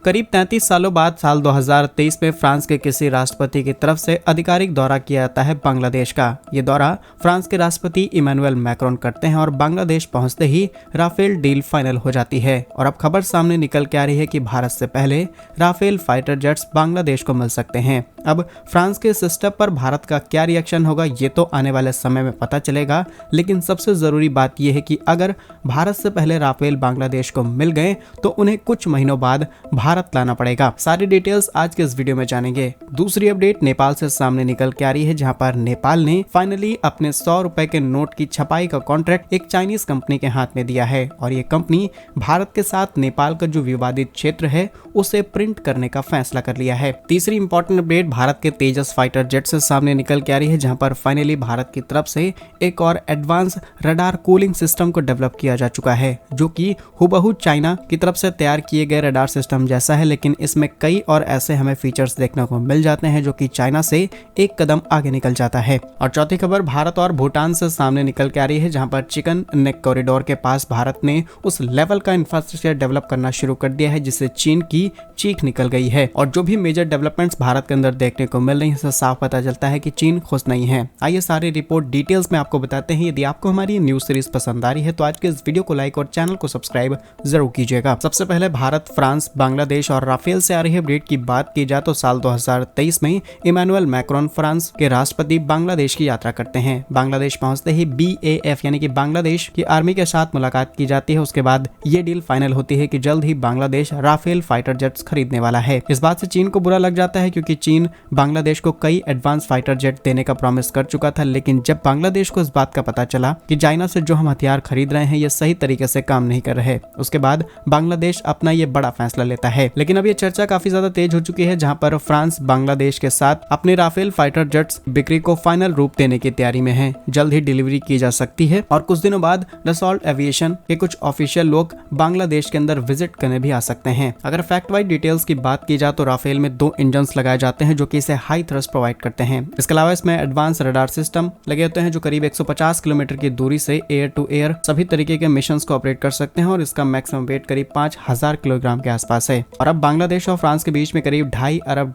करीब 33 सालों बाद साल 2023 में फ्रांस के किसी राष्ट्रपति की तरफ से आधिकारिक दौरा किया जाता है बांग्लादेश का। ये दौरा फ्रांस के राष्ट्रपति इमैनुअल मैक्रोन करते हैं और बांग्लादेश पहुंचते ही राफेल डील फाइनल हो जाती है। और अब खबर सामने निकल के आ रही है कि भारत से पहले राफेल फाइटर जेट्स बांग्लादेश को मिल सकते हैं। अब फ्रांस के इस स्टेप पर भारत का क्या रिएक्शन होगा ये तो आने वाले समय में पता चलेगा, लेकिन सबसे जरूरी बात यह है कि अगर भारत से पहले राफेल बांग्लादेश को मिल गए तो उन्हें कुछ महीनों बाद भारत लाना पड़ेगा। सारी डिटेल्स आज के इस वीडियो में जानेंगे। दूसरी अपडेट नेपाल से सामने निकल के आ रही है, जहां पर नेपाल ने फाइनली अपने 100 रुपए के नोट की छपाई का कॉन्ट्रैक्ट एक चाइनीज कंपनी के हाथ में दिया है और ये कंपनी भारत के साथ नेपाल का जो विवादित क्षेत्र है उसे प्रिंट करने का फैसला कर लिया है। तीसरी इंपॉर्टेंट अपडेट भारत के तेजस फाइटर जेट से सामने निकल के आ रही है, जहां पर फाइनली भारत की तरफ से एक और एडवांस रडार कूलिंग सिस्टम को डेवलप किया जा चुका है, जो कि हुबहू चाइना की तरफ से तैयार किए गए रडार सिस्टम जैसा है, लेकिन इसमें कई और ऐसे हमें फीचर्स देखने को मिल जाते हैं जो कि चाइना से एक कदम आगे निकल जाता है। और चौथी खबर भारत और भूटान से सामने निकल के आ रही है, जहां पर चिकन नेक कॉरिडोर के पास भारत ने उस लेवल का इंफ्रास्ट्रक्चर डेवलप करना शुरू कर दिया है जिससे चीन की चीख निकल गई है। और जो भी मेजर डेवलपमेंट्स भारत के अंदर देखने को मिल रही है, इससे साफ पता चलता है कि चीन खुश नहीं है। आइए सारी रिपोर्ट डिटेल्स में आपको बताते हैं। यदि आपको हमारी न्यूज सीरीज पसंद आ रही है तो आज के इस वीडियो को लाइक और चैनल को सब्सक्राइब जरूर कीजिएगा। सबसे पहले भारत, फ्रांस, बांग्लादेश और राफेल से आ रही अपडेट की बात की जाए तो साल 2023 में इमैनुअल मैक्रोन फ्रांस के राष्ट्रपति बांग्लादेश की यात्रा करते हैं। बांग्लादेश पहुंचते ही BAF यानी कि बांग्लादेश की आर्मी के साथ मुलाकात की जाती है। उसके बाद ये डील फाइनल होती है कि जल्द ही बांग्लादेश राफेल फाइटर जेट्स खरीदने वाला है। इस बात से चीन को बुरा लग जाता है क्योंकि चीन बांग्लादेश को कई एडवांस फाइटर जेट देने का प्रॉमिस कर चुका था, लेकिन जब बांग्लादेश को इस बात का पता चला कि चाइना से जो हम हथियार खरीद रहे हैं ये सही तरीके से काम नहीं कर रहे, उसके बाद बांग्लादेश अपना ये बड़ा फैसला लेता है। लेकिन अब ये चर्चा काफी ज्यादा तेज हो चुकी है, जहां पर फ्रांस बांग्लादेश के साथ अपने राफेल फाइटर जेट्स बिक्री को फाइनल रूप देने की तैयारी में है। जल्द ही डिलीवरी की जा सकती है और कुछ दिनों बाद डसॉल्ट एविएशन के कुछ ऑफिशियल लोग बांग्लादेश के अंदर विजिट करने भी आ सकते हैं। अगर फैक्ट वाइज डिटेल्स की बात की जाए तो राफेल में 2 इंजन लगाए जाते हैं जो कि इसे हाई थ्रस्ट प्रोवाइड करते हैं। इसके अलावा इसमें एडवांस रडार सिस्टम लगे होते हैं जो करीब 150 किलोमीटर की दूरी से एयर टू एयर सभी तरीके के मिशन को ऑपरेट कर सकते हैं और इसका मैक्सिमम वेट करीब 5000 किलोग्राम के आसपास है। और अब बांग्लादेश और फ्रांस के बीच में करीब $2.5 अरब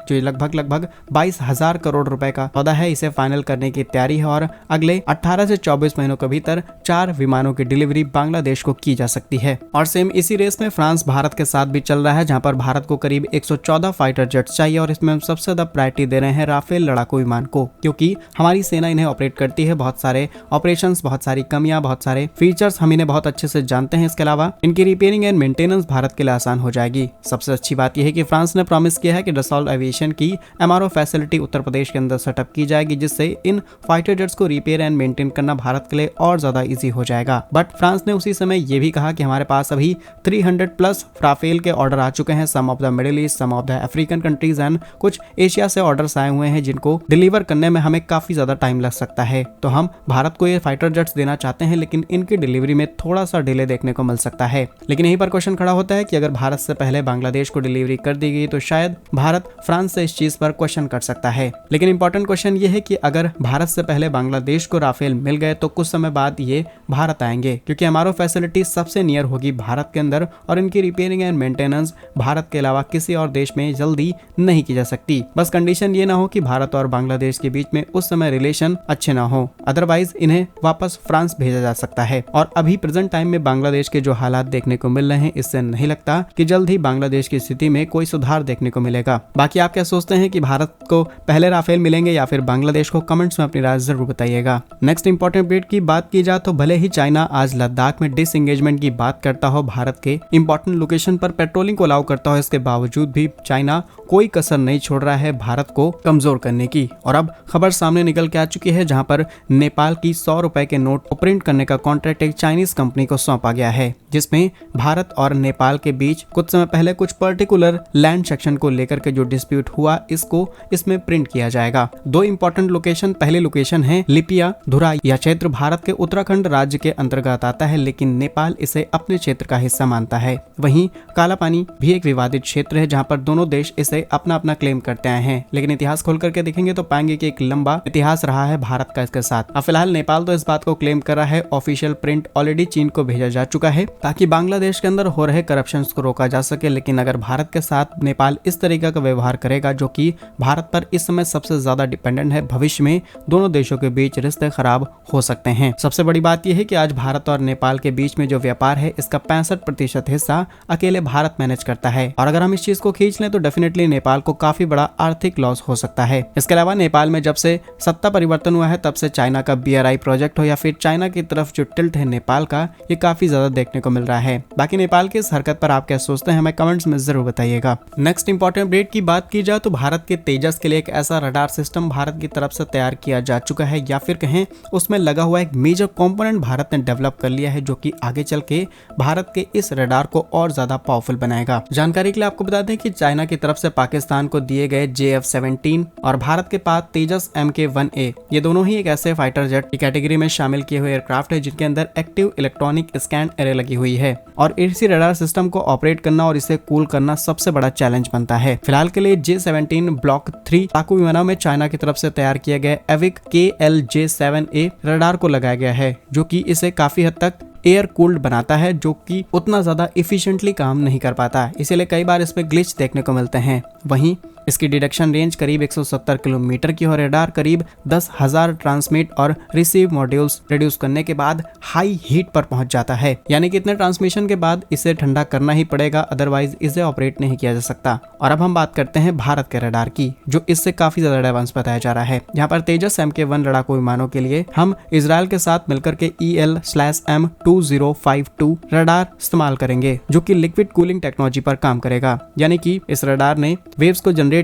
जो लगभग 22,000 करोड़ रुपए का सौदा है, इसे फाइनल करने की तैयारी है और अगले 18 से 24 महीनों के भीतर 4 विमानों की डिलीवरी बांग्लादेश को की जा सकती है। और सेम इसी रेस में फ्रांस भारत के साथ भी चल रहा है, जहां पर भारत को करीब 114 फाइटर जेट्स चाहिए और इसमें हम सबसे ज्यादा प्रायोरिटी दे रहे हैं राफेल लड़ाकू विमान को, क्योंकि हमारी सेना इन्हें ऑपरेट करती है। बहुत सारे ऑपरेशंस, बहुत सारी कमियां, बहुत सारे फीचर्स हम इन्हें बहुत अच्छे से जानते हैं। इसके अलावा इनकी रिपेयरिंग एंड मेंटेनेंस भारत के लिए आसान हो जाएगी। सबसे अच्छी बात यह है कि फ्रांस ने प्रॉमिस किया है कि डसॉल्ट एविएशन की MRO फैसिलिटी उत्तर प्रदेश के अंदर सेटअप की जाएगी, जिससे इन फाइटर जेट्स को रिपेयर एंड मेंटेन करना भारत के लिए और ज्यादा इजी हो जाएगा। बट फ्रांस ने उसी समय यह भी कहा कि हमारे पास अभी 300+ राफेल के ऑर्डर आ चुके हैं, some of the Middle East, some of the African countries and कुछ एशिया से ऑर्डर्स आए हुए हैं जिनको डिलीवर करने में हमें काफी ज्यादा टाइम लग सकता है। तो हम भारत को ये फाइटर जेट्स देना चाहते हैं, लेकिन इनकी डिलीवरी में थोड़ा सा डिले देखने को मिल सकता है। लेकिन यहीं पर क्वेश्चन खड़ा होता है कि अगर भारत से पहले बांग्लादेश को डिलीवरी कर दी गई तो शायद भारत फ्रांस से इस चीज पर क्वेश्चन कर सकता है। लेकिन इंपॉर्टेंट क्वेश्चन ये है कि अगर भारत से पहले बांग्लादेश को राफेल मिल गए तो कुछ समय बाद ये भारत आएंगे, क्योंकि हमारा फैसिलिटी सबसे नियर होगी भारत के अंदर और इनकी रिपेयरिंग एंड मेंटेनेंस भारत के अलावा किसी और देश में जल्दी नहीं की जा सकती। बस कंडीशन ये ना हो कि भारत और बांग्लादेश के बीच में उस समय रिलेशन अच्छे ना हो, अदरवाइज इन्हें वापस फ्रांस भेजा जा सकता है। और अभी प्रेजेंट टाइम में बांग्लादेश के जो हालात देखने को मिल रहे हैं, इससे नहीं लगता कि जल्द ही बांग्लादेश की स्थिति में कोई सुधार देखने को मिलेगा। बाकी आप क्या सोचते हैं कि भारत को पहले राफेल मिलेंगे या फिर बांग्लादेश को? कमेंट्स में अपनी राय जरूर बताइएगा। नेक्स्ट इंपॉर्टेंट अपडेट की बात की जाए तो भले ही चाइना आज लद्दाख में डिसएंगेजमेंट की बात करता हो, भारत के इंपॉर्टेंट लोकेशन पर पेट्रोलिंग को अलाउ करता हो, इसके बावजूद भी चाइना कोई कसर नहीं छोड़ रहा है भारत को कमजोर करने की। और अब खबर सामने निकल के आ चुकी है, जहां पर नेपाल की 100 रुपए के नोट को प्रिंट करने का कॉन्ट्रैक्ट एक चाइनीज कंपनी को सौंपा गया है, जिसमें भारत और नेपाल के बीच कुछ समय पहले कुछ पर्टिकुलर लैंड सेक्शन को लेकर के जो डिस्प्यूट हुआ, इसको इसमें प्रिंट किया जाएगा। 2 इंपॉर्टेंट लोकेशन, पहली लोकेशन है लिपिया धुरा। यह क्षेत्र भारत के उत्तराखंड राज्य के अंतर्गत आता है, लेकिन नेपाल इसे अपने क्षेत्र का हिस्सा मानता है। वहीं काला पानी भी एक विवादित क्षेत्र है, जहां पर दोनों देश इसे अपना अपना क्लेम करते आए हैं, लेकिन इतिहास खोल करके देखेंगे तो पाएंगे कि एक लंबा इतिहास रहा है भारत का इसके साथ। अब फिलहाल नेपाल तो इस बात को क्लेम कर रहा है, ऑफिशियल प्रिंट ऑलरेडी चीन को भेजा जा चुका है ताकि बांग्लादेश के अंदर हो रहे करप्शन को रोका जा सके। लेकिन अगर भारत के साथ नेपाल इस तरीके का व्यवहार करेगा जो कि भारत पर इस समय सबसे ज्यादा डिपेंडेंट है, भविष्य में दोनों देशों के बीच रिश्ते खराब हो सकते हैं। सबसे बड़ी बात यह है कि आज भारत और नेपाल के बीच में जो व्यापार है इसका 65% हिस्सा अकेले भारत मैनेज करता है, और अगर हम इस चीज को खींच लें तो डेफिनेटली नेपाल को काफी बड़ा आर्थिक लॉस हो सकता है। इसके अलावा नेपाल में जब से सत्ता परिवर्तन हुआ है तब से चाइना का BRI प्रोजेक्ट हो या फिर चाइना की तरफ जो टिल्ट है नेपाल का, ये काफी ज्यादा देखने को मिल रहा है। बाकी नेपाल की इस हरकत पर आप क्या सोचते हैं हमें कमेंट्स में जरूर बताइएगा। नेक्स्ट इंपॉर्टेंट अपडेट की बात की जाए तो भारत के तेजस के लिए एक ऐसा रडार सिस्टम भारत की तरफ से तैयार किया जा चुका है, या फिर कहें उसमें लगा हुआ एक मेजर कंपोनेंट भारत ने डेवलप कर लिया है, जो कि आगे चल के भारत के इस रडार को और ज्यादा पावरफुल बनाएगा। जानकारी के लिए आपको बता दें कि चाइना की तरफ से पाकिस्तान को दिए गए JF-17 और भारत के पास तेजस MK-1A, ये दोनों ही एक ऐसे फाइटर जेट की कैटेगरी में शामिल किए हुए एयरक्राफ्ट है जिनके अंदर एक्टिव इलेक्ट्रॉनिक स्कैन एरे लगी हुई है, और इसी रडार सिस्टम को ऑपरेट करना और इसे कूल करना सबसे बड़ा चैलेंज बनता है। फिलहाल के लिए J-17 ब्लॉक 3 लड़ाकू विमानों में चाइना की तरफ से तैयार किया गया एविक KLJ-7A रडार को लगाया गया है, जो कि इसे काफी हद तक एयर कूल्ड बनाता है, जो कि उतना ज्यादा इफिशिएंटली काम नहीं कर पाता, इसीलिए कई बार इसमें ग्लिच देखने को मिलते हैं। वहीं इसकी डिटेक्शन रेंज करीब 170 किलोमीटर की और रडार करीब 10,000 ट्रांसमिट और रिसीव मॉड्यूल्स प्रोड्यूस करने के बाद हाई हीट पर पहुंच जाता है, यानी कि इतने ट्रांसमिशन के बाद इसे ठंडा करना ही पड़ेगा, अदरवाइज इसे ऑपरेट नहीं किया जा सकता। और अब हम बात करते हैं भारत के रडार की, जो इससे काफी ज्यादा एडवांस बताया जा रहा है। यहाँ पर तेजस MK-1 लड़ाकू विमानों के लिए हम इजरायल के साथ मिलकर के EL/M2052 रडार इस्तेमाल करेंगे, जो कि लिक्विड कूलिंग टेक्नोलॉजी पर काम करेगा, यानी कि इस रडार ने वेव्स को जनरेट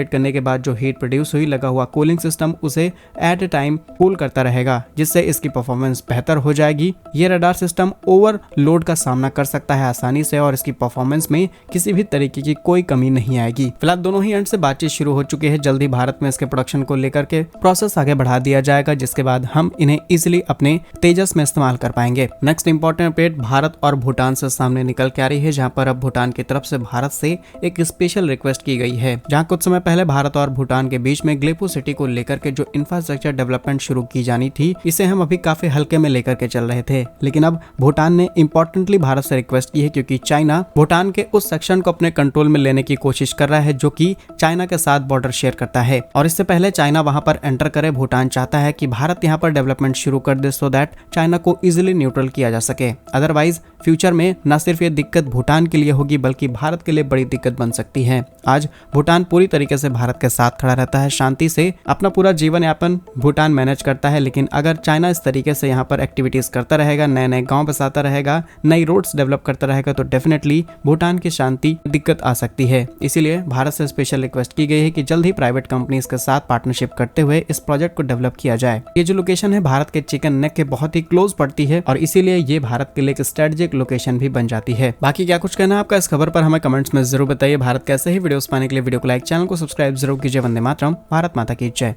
करने के बाद जो हीट प्रोड्यूस हुई, लगा हुआ कूलिंग सिस्टम उसे एट ए टाइम कूल करता रहेगा, जिससे इसकी परफॉर्मेंस बेहतर हो जाएगी। ये रडार सिस्टम ओवरलोड का सामना कर सकता है आसानी से और इसकी परफॉर्मेंस में किसी भी तरीके की कोई कमी नहीं आएगी। फिलहाल दोनों ही एंड से बातचीत शुरू हो चुकी है, जल्दी भारत में इसके प्रोडक्शन को लेकर के प्रोसेस आगे बढ़ा दिया जाएगा, जिसके बाद हम इन्हें इजिली अपने तेजस में इस्तेमाल कर पाएंगे। नेक्स्ट इंपॉर्टेंट अपडेट भारत और भूटान से सामने निकल के आ रही है, जहाँ पर अब भूटान की तरफ से भारत से एक स्पेशल रिक्वेस्ट की गई है, जहाँ कुछ समय पहले भारत और भूटान के बीच में ग्लेपो सिटी को लेकर के जो इंफ्रास्ट्रक्चर डेवलपमेंट शुरू की जानी थी, इसे हम अभी काफी हल्के में लेकर के चल रहे थे। लेकिन अब भूटान ने इंपॉर्टेंटली भारत से रिक्वेस्ट की है, क्योंकि चाइना भूटान के उस सेक्शन को अपने कंट्रोल में लेने की कोशिश कर रहा है जो कि चाइना के साथ बॉर्डर शेयर करता है, और इससे पहले चाइना वहां पर एंटर करे, भूटान चाहता है कि भारत यहां पर डेवलपमेंट शुरू कर दे, सो दैट चाइना को इजिली न्यूट्रल किया जा सके। अदरवाइज फ्यूचर में न सिर्फ ये दिक्कत भूटान के लिए होगी बल्कि भारत के लिए बड़ी दिक्कत बन सकती है। आज भूटान पूरी तरीके से भारत के साथ खड़ा रहता है, शांति से अपना पूरा जीवन यापन भूटान मैनेज करता है, लेकिन अगर चाइना इस तरीके से यहाँ पर एक्टिविटीज करता रहेगा, नए नए गांव बसाता रहेगा, नई रोड्स डेवलप करता रहेगा, तो डेफिनेटली भूटान की शांति दिक्कत आ सकती है। इसीलिए भारत से स्पेशल रिक्वेस्ट की गई है कि जल्द ही प्राइवेट कंपनीज के साथ पार्टनरशिप करते हुए इस प्रोजेक्ट को डेवलप किया जाए। ये जो लोकेशन है भारत के चिकन नेक के बहुत ही क्लोज पड़ती है, और इसीलिए ये भारत के लिए एक स्ट्रेटेजिक लोकेशन भी बन जाती है। बाकी क्या कुछ कहना है आपका इस खबर पर हमें कमेंट्स में जरूर बताइए। भारत कैसे ही वीडियोस पाने के लिए वीडियो को लाइक, चैनल को सब्सक्राइब जरूर कीजिए। वंदे मातरम, भारत माता की जय।